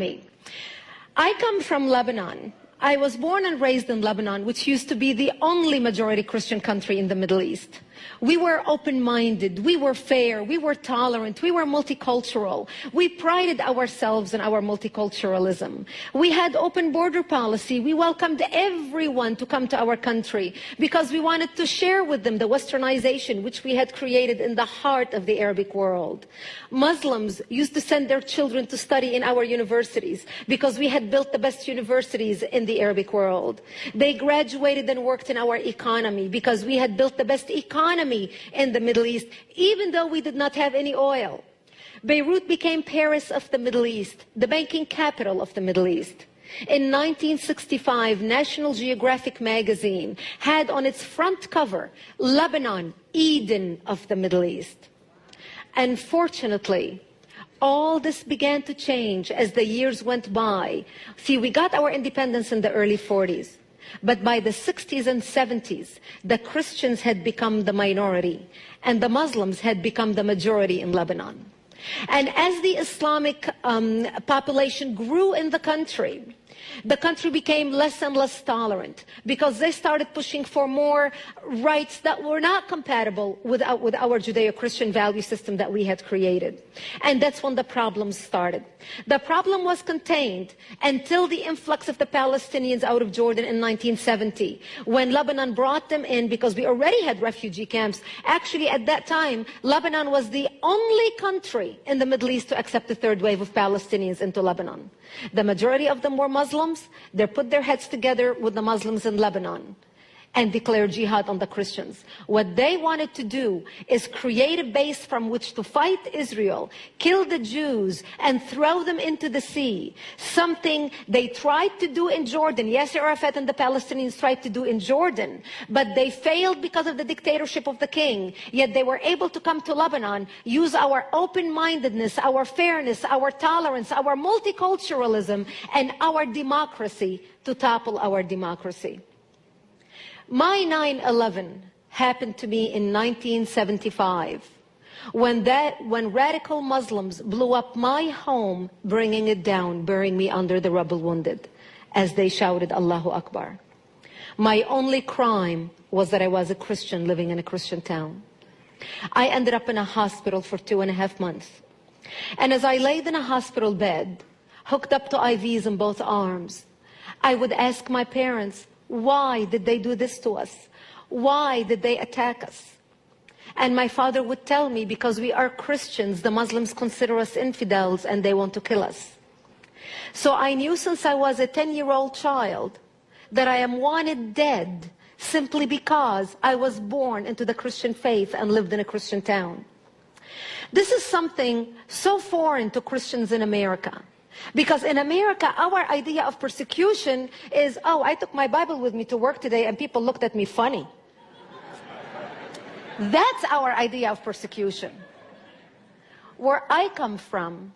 me. I come from Lebanon. I was born and raised in Lebanon, which used to be the only majority Christian country in the Middle East. We were open-minded, we were fair, we were tolerant, we were multicultural. We prided ourselves in our multiculturalism. We had open border policy. We welcomed everyone to come to our country because we wanted to share with them the westernization which we had created in the heart of the Arabic world. Muslims used to send their children to study in our universities because we had built the best universities in the Arabic world. They graduated and worked in our economy because we had built the best economy in the Middle East, even though we did not have any oil. Beirut became Paris of the Middle East, the banking capital of the Middle East. In 1965, National Geographic magazine had on its front cover, Lebanon, Eden of the Middle East. Unfortunately, all this began to change as the years went by. See, we got our independence in the early 40s. But by the 60s and 70s, the Christians had become the minority and the Muslims had become the majority in Lebanon. And as the Islamic population grew in the country became less and less tolerant because they started pushing for more rights that were not compatible with our Judeo-Christian value system that we had created. And that's when the problems started. The problem was contained until the influx of the Palestinians out of Jordan in 1970, when Lebanon brought them in because we already had refugee camps. Actually, at that time, Lebanon was the only country in the Middle East to accept the third wave of Palestinians into Lebanon. The majority of them were Muslims. They put their heads together with the Muslims in Lebanon and declared jihad on the Christians. What they wanted to do is create a base from which to fight Israel, kill the Jews, and throw them into the sea. Something they tried to do in Jordan. Yasser Arafat and the Palestinians tried to do in Jordan, but they failed because of the dictatorship of the king. Yet they were able to come to Lebanon, use our open-mindedness, our fairness, our tolerance, our multiculturalism, and our democracy to topple our democracy. My 9/11 happened to me in 1975 when radical Muslims blew up my home, bringing it down, burying me under the rubble wounded as they shouted Allahu Akbar. My only crime was that I was a Christian living in a Christian town. I ended up in a hospital for 2.5 months. And as I laid in a hospital bed, hooked up to IVs in both arms, I would ask my parents, why did they do this to us? Why did they attack us? And my father would tell me, because we are Christians, the Muslims consider us infidels and they want to kill us. So I knew since I was a 10-year-old child that I am wanted dead simply because I was born into the Christian faith and lived in a Christian town. This is something so foreign to Christians in America. Because in America, our idea of persecution is, oh, I took my Bible with me to work today and people looked at me funny. That's our idea of persecution. Where I come from,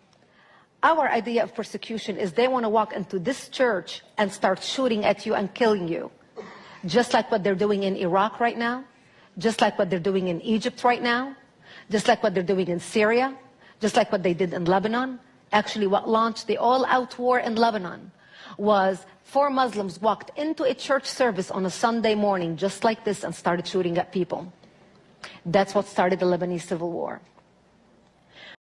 our idea of persecution is they want to walk into this church and start shooting at you and killing you. Just like what they're doing in Iraq right now, just like what they're doing in Egypt right now, just like what they're doing in Syria, just like what they did in Lebanon. Actually, what launched the all-out war in Lebanon was 4 Muslims walked into a church service on a Sunday morning just like this and started shooting at people. That's what started the Lebanese civil war.